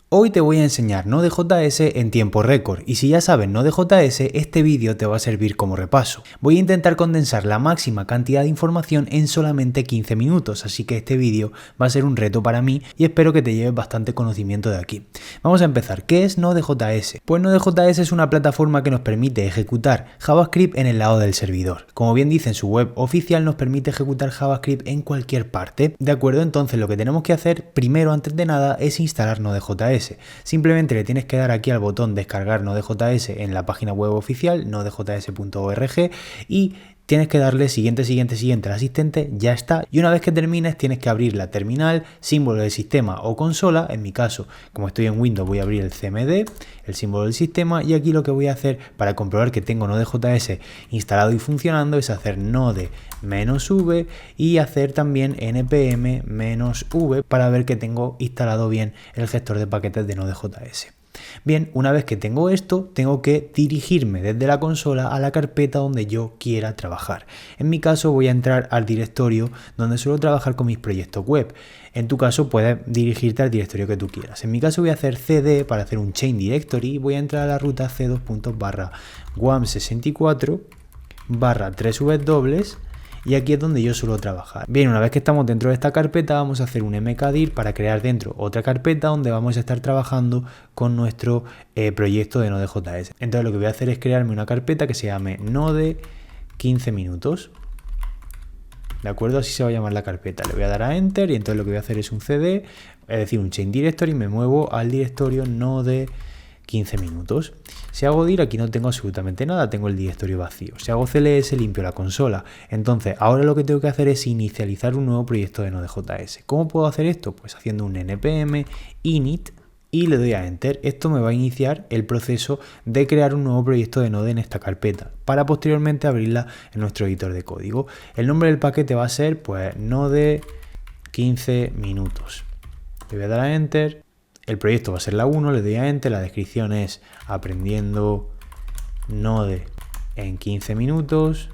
Hoy te voy a enseñar Node.js en tiempo récord y si ya sabes Node.js, este vídeo te va a servir como repaso. Voy a intentar condensar la máxima cantidad de información en solamente 15 minutos, así que este vídeo va a ser un reto para mí y espero que te lleves bastante conocimiento de aquí. Vamos a empezar. ¿Qué es Node.js? Pues Node.js es una plataforma que nos permite ejecutar JavaScript en el lado del servidor. Como bien dice en su web oficial, nos permite ejecutar JavaScript en cualquier parte. ¿De acuerdo? Entonces lo que tenemos que hacer primero, antes de nada, es instalar Node.js. Simplemente le tienes que dar aquí al botón descargar Node.js en la página web oficial nodejs.org y tienes que darle siguiente al asistente, ya está. Y una vez que termines tienes que abrir la terminal, símbolo del sistema o consola. En mi caso, como estoy en Windows, voy a abrir el CMD, el símbolo del sistema, y aquí lo que voy a hacer para comprobar que tengo Node.js instalado y funcionando es hacer node-v y hacer también npm-v para ver que tengo instalado bien el gestor de paquetes de Node.js. Bien, una vez que tengo esto, tengo que dirigirme desde la consola a la carpeta donde yo quiera trabajar. En mi caso voy a entrar al directorio donde suelo trabajar con mis proyectos web. En tu caso puedes dirigirte al directorio que tú quieras. En mi caso voy a hacer cd para hacer un chain directory y voy a entrar a la ruta c2.wam64/3w y aquí es donde yo suelo trabajar. Bien, una vez que estamos dentro de esta carpeta, vamos a hacer un mkdir para crear dentro otra carpeta donde vamos a estar trabajando con nuestro proyecto de Node.js. Entonces lo que voy a hacer es crearme una carpeta que se llame Node 15 minutos. ¿De acuerdo? Así se va a llamar la carpeta. Le voy a dar a Enter y entonces lo que voy a hacer es un cd, es decir, un chain directory, y me muevo al directorio Node 15 minutos. Si hago dir, aquí no tengo absolutamente nada, tengo el directorio vacío. Si hago cls, limpio la consola. Entonces, ahora lo que tengo que hacer es inicializar un nuevo proyecto de Node.js. ¿Cómo puedo hacer esto? Pues haciendo un npm init y le doy a Enter. Esto me va a iniciar el proceso de crear un nuevo proyecto de Node en esta carpeta, para posteriormente abrirla en nuestro editor de código. El nombre del paquete va a ser, pues, Node 15 minutos. Le voy a dar a Enter. El proyecto va a ser la 1, le doy a Enter, la descripción es aprendiendo Node en 15 minutos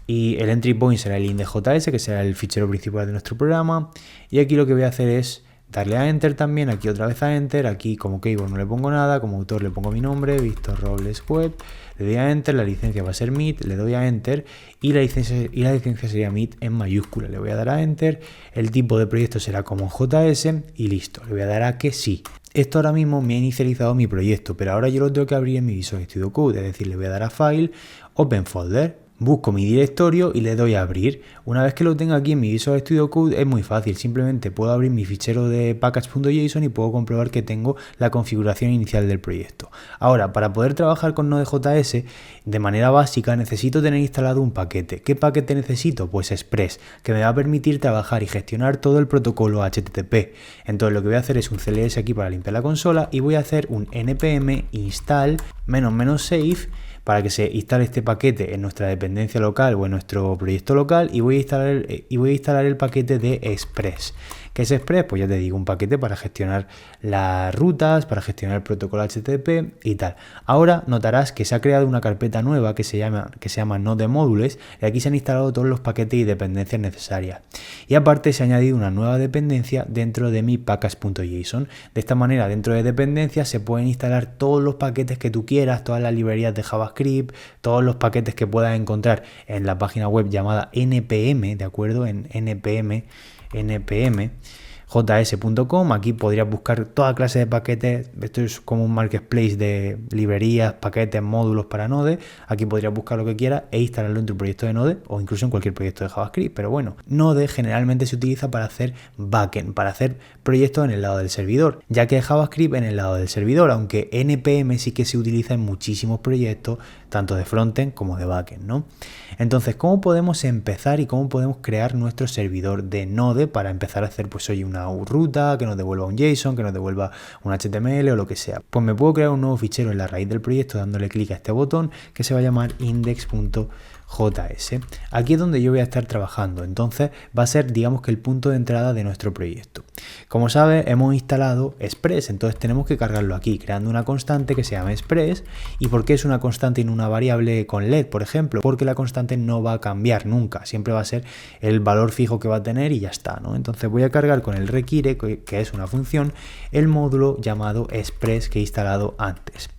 y el entry point será el index.js, que será el fichero principal de nuestro programa, y aquí lo que voy a hacer es darle a Enter también, aquí otra vez a Enter, aquí como keyboard no le pongo nada, como autor le pongo mi nombre, Víctor Robles Web, le doy a Enter, la licencia va a ser MIT, le doy a Enter y la licencia sería MIT en mayúscula, le voy a dar a Enter, el tipo de proyecto será como JS y listo, le voy a dar a que sí. Esto ahora mismo me ha inicializado mi proyecto, pero ahora yo lo tengo que abrir en mi Visual Studio Code, es decir, le voy a dar a File, Open Folder. Busco mi directorio y le doy a abrir. Una vez que lo tenga aquí en mi Visual Studio Code es muy fácil, simplemente puedo abrir mi fichero de package.json y puedo comprobar que tengo la configuración inicial del proyecto. Ahora, para poder trabajar con Node.js de manera básica necesito tener instalado un paquete. ¿Qué paquete necesito? Pues Express, que me va a permitir trabajar y gestionar todo el protocolo HTTP. Entonces lo que voy a hacer es un cls aquí para limpiar la consola y voy a hacer un npm install --safe para que se instale este paquete en nuestra dependencia local o en nuestro proyecto local y voy a instalar el paquete de Express. ¿Qué es Express? Pues ya te digo, un paquete para gestionar las rutas, para gestionar el protocolo HTTP y tal. Ahora notarás que se ha creado una carpeta nueva que se llama Node Modules y aquí se han instalado todos los paquetes y dependencias necesarias. Y aparte se ha añadido una nueva dependencia dentro de mi package.json. De esta manera, dentro de dependencias se pueden instalar todos los paquetes que tú quieras, todas las librerías de JavaScript, todos los paquetes que puedas encontrar en la página web llamada npm, ¿de acuerdo? En npm.js.com. Aquí podrías buscar toda clase de paquetes. Esto es como un marketplace de librerías, paquetes, módulos para Node. Aquí podrías buscar lo que quieras e instalarlo en tu proyecto de Node o incluso en cualquier proyecto de JavaScript. Pero bueno, Node generalmente se utiliza para hacer backend, para hacer proyectos en el lado del servidor, ya que JavaScript en el lado del servidor, aunque npm sí que se utiliza en muchísimos proyectos, tanto de frontend como de backend, ¿no? Entonces, ¿cómo podemos empezar y cómo podemos crear nuestro servidor de Node para empezar a hacer, pues, una ruta que nos devuelva un JSON, que nos devuelva un HTML o lo que sea? Pues me puedo crear un nuevo fichero en la raíz del proyecto dándole clic a este botón que se va a llamar index.js. JS. Aquí es donde yo voy a estar trabajando, entonces va a ser, digamos, que el punto de entrada de nuestro proyecto. Como sabes, hemos instalado Express, entonces tenemos que cargarlo aquí, creando una constante que se llama Express. ¿Y por qué es una constante y no una variable con LED, por ejemplo? Porque la constante no va a cambiar nunca, siempre va a ser el valor fijo que va a tener y ya está, ¿no? Entonces voy a cargar con el require, que es una función, el módulo llamado Express que he instalado antes.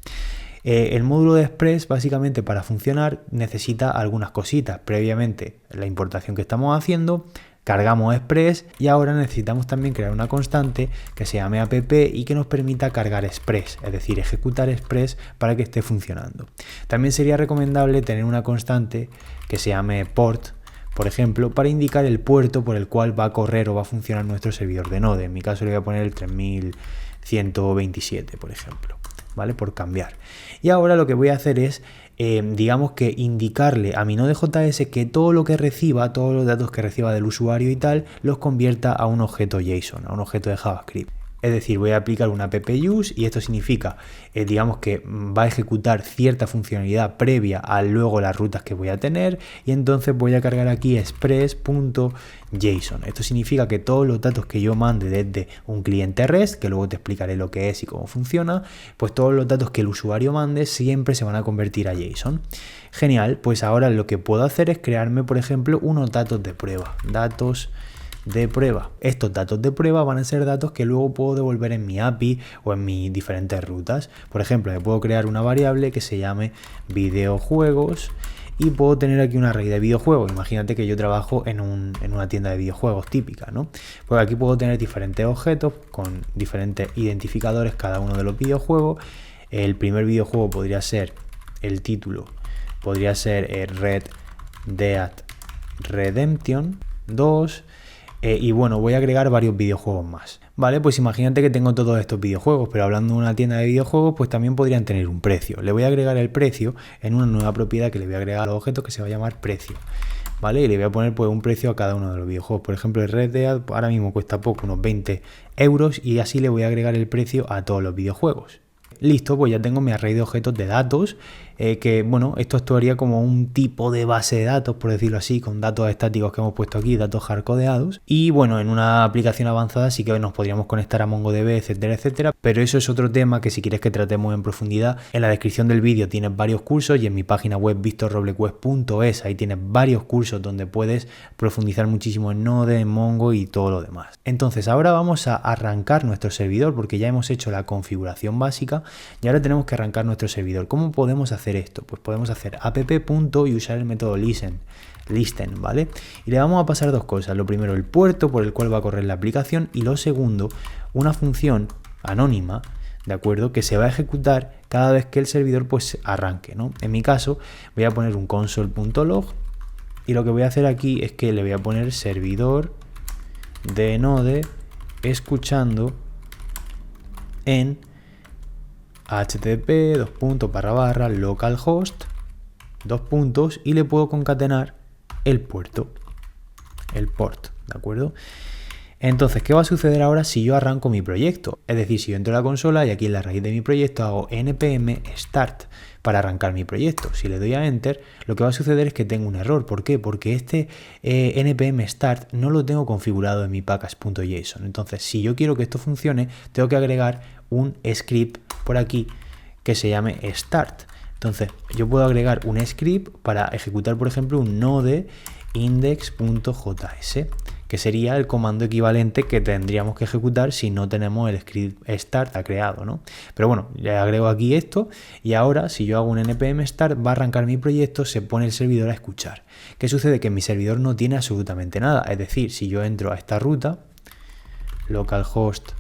El módulo de Express, básicamente, para funcionar necesita algunas cositas. Previamente, la importación que estamos haciendo, cargamos Express y ahora necesitamos también crear una constante que se llame app y que nos permita cargar Express, es decir, ejecutar Express para que esté funcionando. También sería recomendable tener una constante que se llame port, por ejemplo, para indicar el puerto por el cual va a correr o va a funcionar nuestro servidor de Node. En mi caso le voy a poner el 3127, por ejemplo, ¿vale? Por cambiar. Y ahora lo que voy a hacer es, digamos que indicarle a mi Node.js que todo lo que reciba, todos los datos que reciba del usuario y tal, los convierta a un objeto JSON, a un objeto de JavaScript. Es decir, voy a aplicar un app-use y esto significa, digamos que va a ejecutar cierta funcionalidad previa a luego las rutas que voy a tener y entonces voy a cargar aquí express.json. Esto significa que todos los datos que yo mande desde un cliente REST, que luego te explicaré lo que es y cómo funciona, pues todos los datos que el usuario mande siempre se van a convertir a JSON. Genial, pues ahora lo que puedo hacer es crearme, por ejemplo, unos datos de prueba. Datos de prueba. Estos datos de prueba van a ser datos que luego puedo devolver en mi API o en mis diferentes rutas. Por ejemplo, me puedo crear una variable que se llame videojuegos y puedo tener aquí una array de videojuegos. Imagínate que yo trabajo en una tienda de videojuegos típica, ¿no? Pues aquí puedo tener diferentes objetos con diferentes identificadores cada uno de los videojuegos. El primer videojuego podría ser el título, podría ser Red Dead Redemption 2. Y bueno, voy a agregar varios videojuegos más. Vale, pues imagínate que tengo todos estos videojuegos, pero hablando de una tienda de videojuegos, pues también podrían tener un precio. Le voy a agregar el precio en una nueva propiedad que le voy a agregar a los objetos que se va a llamar precio. ¿Vale? Y le voy a poner pues un precio a cada uno de los videojuegos. Por ejemplo, el Red Dead ahora mismo cuesta poco, unos 20 euros, y así le voy a agregar el precio a todos los videojuegos. Listo, pues ya tengo mi array de objetos de datos, que bueno, esto actuaría como un tipo de base de datos, por decirlo así, con datos estáticos que hemos puesto aquí, datos hardcodeados. Y bueno, en una aplicación avanzada sí que nos podríamos conectar a MongoDB, etcétera, etcétera. Pero eso es otro tema que si quieres que tratemos en profundidad, en la descripción del vídeo tienes varios cursos y en mi página web victorroblesweb.es, ahí tienes varios cursos donde puedes profundizar muchísimo en Node, en Mongo y todo lo demás. Entonces ahora vamos a arrancar nuestro servidor porque ya hemos hecho la configuración básica y ahora tenemos que arrancar nuestro servidor. ¿Cómo podemos hacer esto? Pues podemos hacer app. Y usar el método listen, ¿vale? Y le vamos a pasar dos cosas. Lo primero, el puerto por el cual va a correr la aplicación y lo segundo, una función anónima, ¿de acuerdo? Que se va a ejecutar cada vez que el servidor pues arranque, ¿no? En mi caso voy a poner un console.log y lo que voy a hacer aquí es que le voy a poner servidor de Node escuchando en http localhost y le puedo concatenar el port, ¿de acuerdo? Entonces, ¿qué va a suceder ahora si yo arranco mi proyecto? Es decir, si yo entro a la consola y aquí en la raíz de mi proyecto hago npm start para arrancar mi proyecto. Si le doy a enter, lo que va a suceder es que tengo un error. ¿Por qué? Porque este npm start no lo tengo configurado en mi package.json. Entonces, si yo quiero que esto funcione, tengo que agregar un script por aquí que se llame start. Entonces, yo puedo agregar un script para ejecutar, por ejemplo, un node index.js, que sería el comando equivalente que tendríamos que ejecutar si no tenemos el script start creado, ¿no? Pero bueno, le agrego aquí esto y ahora si yo hago un npm start va a arrancar mi proyecto, se pone el servidor a escuchar. ¿Qué sucede? Que mi servidor no tiene absolutamente nada, es decir, si yo entro a esta ruta, localhost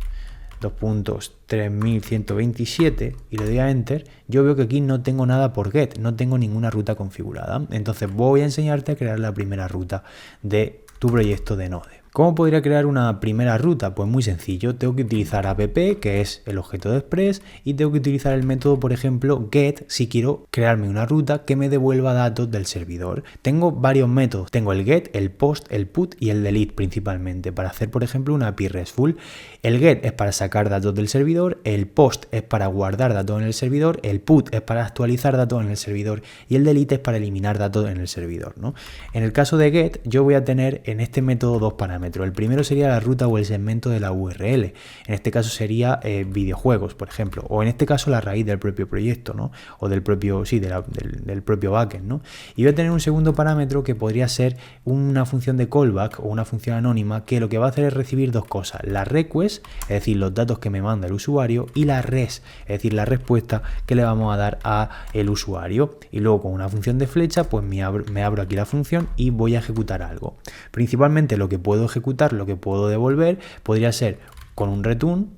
3127 y le doy a enter, yo veo que aquí no tengo nada por get, no tengo ninguna ruta configurada. Entonces voy a enseñarte a crear la primera ruta de tu proyecto de Node. ¿Cómo podría crear una primera ruta? Pues muy sencillo, tengo que utilizar app, que es el objeto de Express, y tengo que utilizar el método, por ejemplo, get, si quiero crearme una ruta que me devuelva datos del servidor. Tengo varios métodos, tengo el get, el post, el put y el delete principalmente, para hacer, por ejemplo, una API RESTful. El get es para sacar datos del servidor, el post es para guardar datos en el servidor, el put es para actualizar datos en el servidor y el delete es para eliminar datos en el servidor, ¿no? En el caso de get, yo voy a tener en este método dos parámetros. El primero sería la ruta o el segmento de la URL. En este caso sería videojuegos, por ejemplo, o en este caso la raíz del propio proyecto, ¿no? O del propio, sí, del propio backend, ¿no? Y voy a tener un segundo parámetro que podría ser una función de callback o una función anónima que lo que va a hacer es recibir dos cosas: la request, es decir, los datos que me manda el usuario, y la res, es decir, la respuesta que le vamos a dar a el usuario. Y luego con una función de flecha, pues me abro aquí la función y voy a ejecutar algo. Principalmente lo que puedo ejecutar, lo que puedo devolver, podría ser con un return,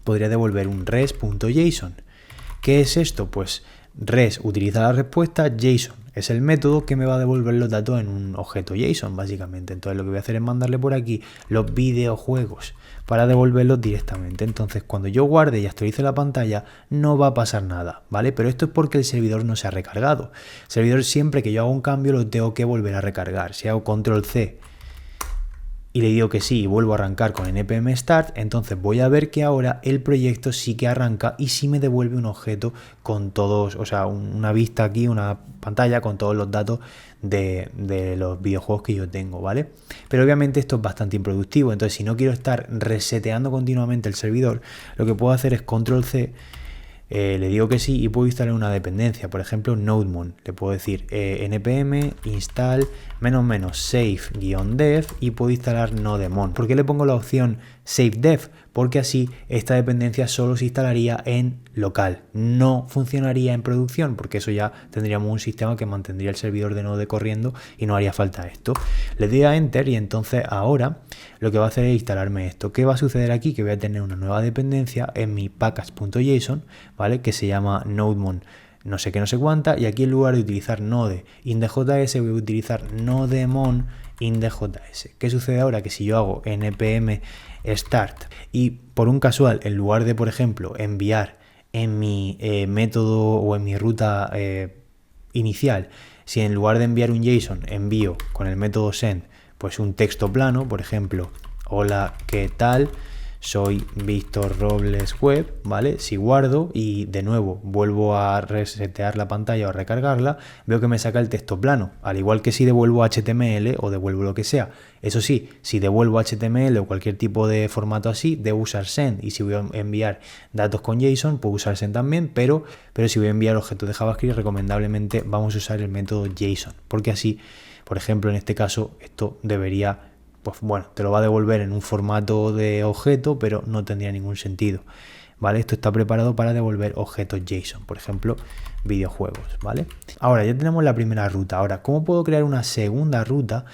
podría devolver un res.json. ¿Qué es esto? Pues res utiliza la respuesta, JSON es el método que me va a devolver los datos en un objeto JSON, básicamente. Entonces lo que voy a hacer es mandarle por aquí los videojuegos para devolverlos directamente. Entonces cuando yo guarde y actualice la pantalla no va a pasar nada, ¿vale? Pero esto es porque el servidor no se ha recargado. El servidor, siempre que yo hago un cambio, lo tengo que volver a recargar. Si hago control C y le digo que sí y vuelvo a arrancar con npm start, entonces voy a ver que ahora el proyecto sí que arranca y sí me devuelve un objeto con todos, o sea, una vista aquí, una pantalla con todos los datos de los videojuegos que yo tengo, ¿vale? Pero obviamente esto es bastante improductivo, entonces si no quiero estar reseteando continuamente el servidor, lo que puedo hacer es control C, le digo que sí y puedo instalar una dependencia, por ejemplo NodeMon. Le puedo decir npm install --save-dev y puedo instalar Nodemon. ¿Por qué le pongo la opción save dev? Porque así esta dependencia solo se instalaría en local, no funcionaría en producción, porque eso ya tendríamos un sistema que mantendría el servidor de Node corriendo y no haría falta esto. Le doy a enter y entonces ahora lo que va a hacer es instalarme esto. ¿Qué va a suceder aquí? Que voy a tener una nueva dependencia en mi package.json, ¿vale? Que se llama nodemon no sé qué, no sé cuánta, y aquí en lugar de utilizar node in.js voy a utilizar nodemon in.js. ¿Qué sucede ahora? Que si yo hago npm start y por un casual, en lugar de, por ejemplo, enviar en mi método o en mi ruta inicial, si en lugar de enviar un JSON envío con el método send pues un texto plano, por ejemplo, hola, ¿qué tal? Soy Víctor Robles Web, ¿vale? Si guardo y de nuevo vuelvo a resetear la pantalla o a recargarla, veo que me saca el texto plano, al igual que si devuelvo HTML o devuelvo lo que sea. Eso sí, si devuelvo HTML o cualquier tipo de formato así, debo usar send, y si voy a enviar datos con JSON, puedo usar send también, pero si voy a enviar objetos de JavaScript, recomendablemente vamos a usar el método JSON, porque así, por ejemplo, en este caso, esto debería, pues bueno, te lo va a devolver en un formato de objeto, pero no tendría ningún sentido, ¿vale? Esto está preparado para devolver objetos JSON, por ejemplo, videojuegos, ¿vale? Ahora ya tenemos la primera ruta. Ahora, ¿cómo puedo crear una segunda ruta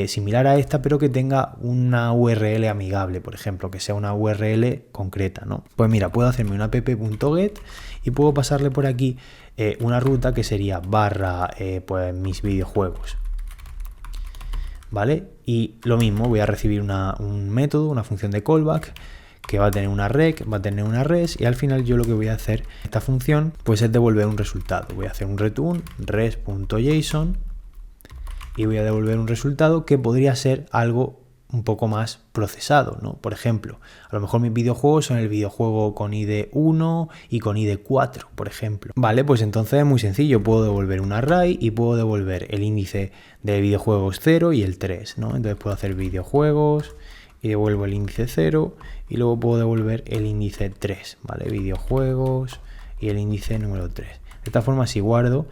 similar a esta, pero que tenga una URL amigable, por ejemplo, que sea una URL concreta, ¿no? Pues mira, puedo hacerme una app.get y puedo pasarle por aquí una ruta que sería barra pues mis videojuegos, ¿vale? Y lo mismo, voy a recibir un método, una función de callback que va a tener una rec, va a tener una res, y al final yo lo que voy a hacer esta función pues es devolver un resultado. Voy a hacer un return res.json y voy a devolver un resultado que podría ser algo un poco más procesado, ¿no? Por ejemplo, a lo mejor mis videojuegos son el videojuego con ID 1 y con ID 4, por ejemplo. Vale, pues entonces es muy sencillo, puedo devolver un array y puedo devolver el índice de videojuegos 0 y el 3, ¿no? Entonces puedo hacer videojuegos y devuelvo el índice 0 y luego puedo devolver el índice 3, ¿vale? Videojuegos y el índice número 3. De esta forma, si guardo,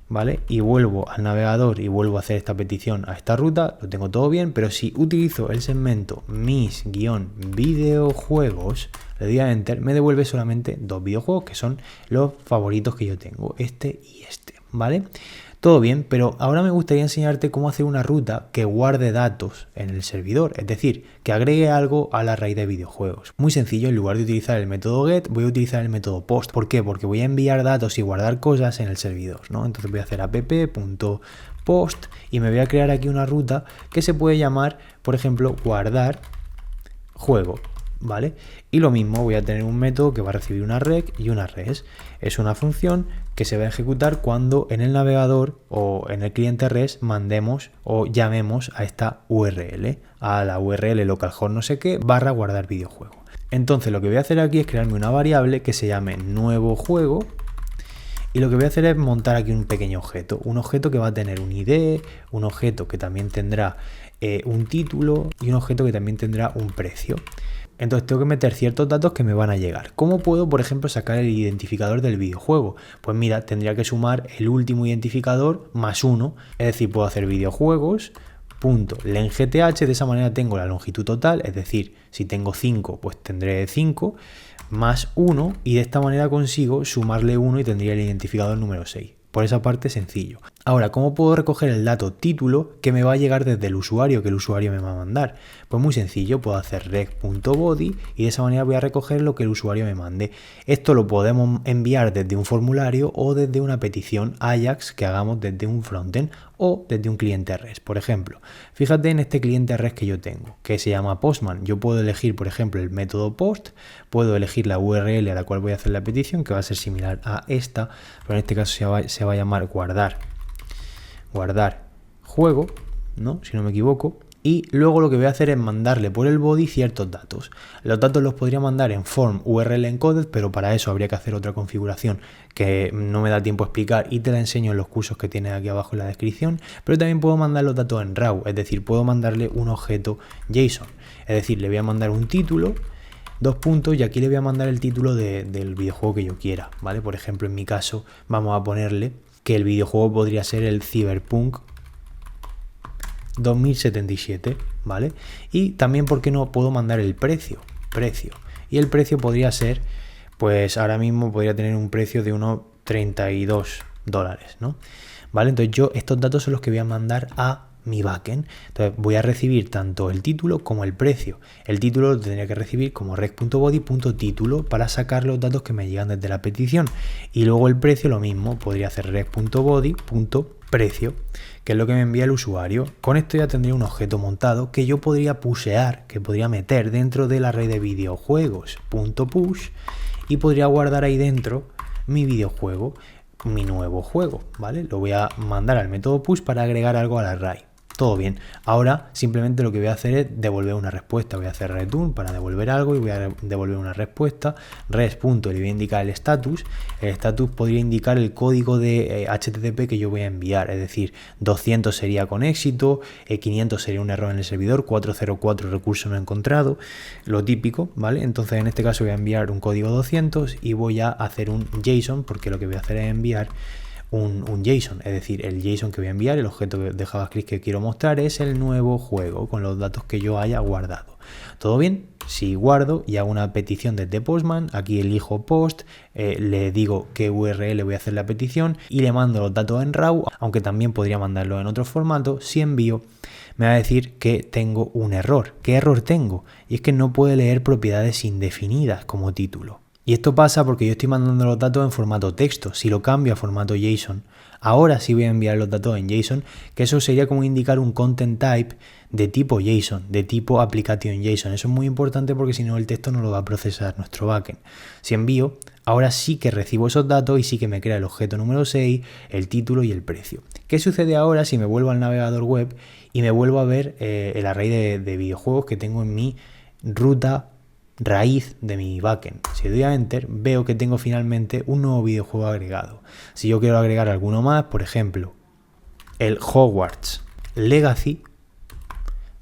¿vale? Y vuelvo al navegador y vuelvo a hacer esta petición a esta ruta, lo tengo todo bien, pero si utilizo el segmento mis-videojuegos, le doy a enter, me devuelve solamente dos videojuegos que son los favoritos que yo tengo, este y este, ¿vale? Todo bien, pero ahora me gustaría enseñarte cómo hacer una ruta que guarde datos en el servidor, es decir, que agregue algo a la raíz de videojuegos. Muy sencillo, en lugar de utilizar el método get, voy a utilizar el método post. ¿Por qué? Porque voy a enviar datos y guardar cosas en el servidor, ¿no? Entonces voy a hacer post y me voy a crear aquí una ruta que se puede llamar, por ejemplo, guardar juego, ¿vale? Y lo mismo, voy a tener un método que va a recibir una rec y una res. Es una función que se va a ejecutar cuando en el navegador o en el cliente res mandemos o llamemos a esta URL, a la URL localhost no sé qué / guardar videojuego. Entonces lo que voy a hacer aquí es crearme una variable que se llame nuevo juego. Y lo que voy a hacer es montar aquí un pequeño objeto. Un objeto que va a tener un ID, un objeto que también tendrá un título y un objeto que también tendrá un precio. Entonces tengo que meter ciertos datos que me van a llegar. ¿Cómo puedo, por ejemplo, sacar el identificador del videojuego? Pues mira, tendría que sumar el último identificador más 1. Es decir, puedo hacer videojuegos.length, de esa manera tengo la longitud total, es decir, si tengo 5, pues tendré 5. Más 1 y de esta manera consigo sumarle 1 y tendría el identificador número 6. Por esa parte sencillo. Ahora, ¿cómo puedo recoger el dato título que me va a llegar desde el usuario, que el usuario me va a mandar? Pues muy sencillo, puedo hacer rec.body y de esa manera voy a recoger lo que el usuario me mande. Esto lo podemos enviar desde un formulario o desde una petición Ajax que hagamos desde un frontend o desde un cliente REST. Por ejemplo, fíjate en este cliente REST que yo tengo, que se llama Postman. Yo puedo elegir, por ejemplo, el método post, puedo elegir la URL a la cual voy a hacer la petición, que va a ser similar a esta, pero en este caso se va a llamar guardar juego, ¿no? Si no me equivoco. Y luego lo que voy a hacer es mandarle por el body ciertos datos. Los datos los podría mandar en form URL encoded, pero para eso habría que hacer otra configuración que no me da tiempo a explicar y te la enseño en los cursos que tienes aquí abajo en la descripción. Pero también puedo mandar los datos en raw, es decir, puedo mandarle un objeto JSON. Es decir, le voy a mandar un título, 2 puntos, y aquí le voy a mandar el título del videojuego que yo quiera, ¿vale? Por ejemplo, en mi caso vamos a ponerle que el videojuego podría ser el Cyberpunk 2077, ¿vale? Y también, ¿por qué no puedo mandar el precio? Y el precio podría ser, pues ahora mismo podría tener un precio de unos $32, ¿no? ¿Vale? Entonces yo estos datos son los que voy a mandar a mi backend. Entonces voy a recibir tanto el título como el precio. El título lo tendría que recibir como rec.body.título para sacar los datos que me llegan desde la petición. Y luego el precio lo mismo, podría hacer rec.body.precio, que es lo que me envía el usuario. Con esto ya tendría un objeto montado que yo podría pushear, que podría meter dentro del array de videojuegos.push y podría guardar ahí dentro mi videojuego, mi nuevo juego, ¿vale? Lo voy a mandar al método push para agregar algo al array. Todo bien. Ahora simplemente lo que voy a hacer es devolver una respuesta. Voy a hacer return para devolver algo y voy a devolver una respuesta. Res. Le voy a indicar el status. El status podría indicar el código de HTTP que yo voy a enviar. Es decir, 200 sería con éxito, 500 sería un error en el servidor, 404 recurso no encontrado, lo típico, ¿vale? Entonces en este caso voy a enviar un código 200 y voy a hacer un JSON, porque lo que voy a hacer es enviar un JSON, es decir, el JSON que voy a enviar, el objeto de JavaScript que quiero mostrar es el nuevo juego con los datos que yo haya guardado. ¿Todo bien? Si guardo y hago una petición desde Postman, aquí elijo post, le digo qué URL voy a hacer la petición y le mando los datos en raw, aunque también podría mandarlo en otro formato. Si envío, me va a decir que tengo un error. ¿Qué error tengo? Y es que no puede leer propiedades indefinidas como título. Y esto pasa porque yo estoy mandando los datos en formato texto. Si lo cambio a formato JSON, ahora sí voy a enviar los datos en JSON, que eso sería como indicar un content type de tipo JSON, de tipo application JSON. Eso es muy importante porque si no el texto no lo va a procesar nuestro backend. Si envío, ahora sí que recibo esos datos y sí que me crea el objeto número 6, el título y el precio. ¿Qué sucede ahora si me vuelvo al navegador web y me vuelvo a ver el array de videojuegos que tengo en mi ruta raíz de mi backend? Si doy a enter, veo que tengo finalmente un nuevo videojuego agregado. Si yo quiero agregar alguno más, por ejemplo, el Hogwarts Legacy,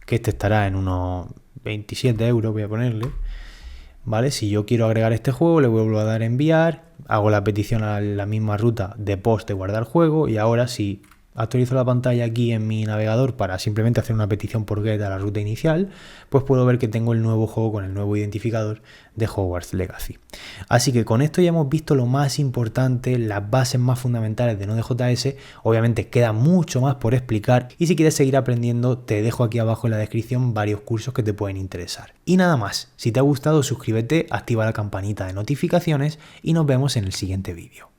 que este estará en unos 27 euros, voy a ponerle, ¿vale? Si yo quiero agregar este juego, le vuelvo a dar a enviar, hago la petición a la misma ruta de post de guardar juego y ahora si actualizo la pantalla aquí en mi navegador para simplemente hacer una petición por get a la ruta inicial, pues puedo ver que tengo el nuevo juego con el nuevo identificador de Hogwarts Legacy. Así que con esto ya hemos visto lo más importante, las bases más fundamentales de Node.js. Obviamente queda mucho más por explicar y si quieres seguir aprendiendo te dejo aquí abajo en la descripción varios cursos que te pueden interesar. Y nada más, si te ha gustado suscríbete, activa la campanita de notificaciones y nos vemos en el siguiente vídeo.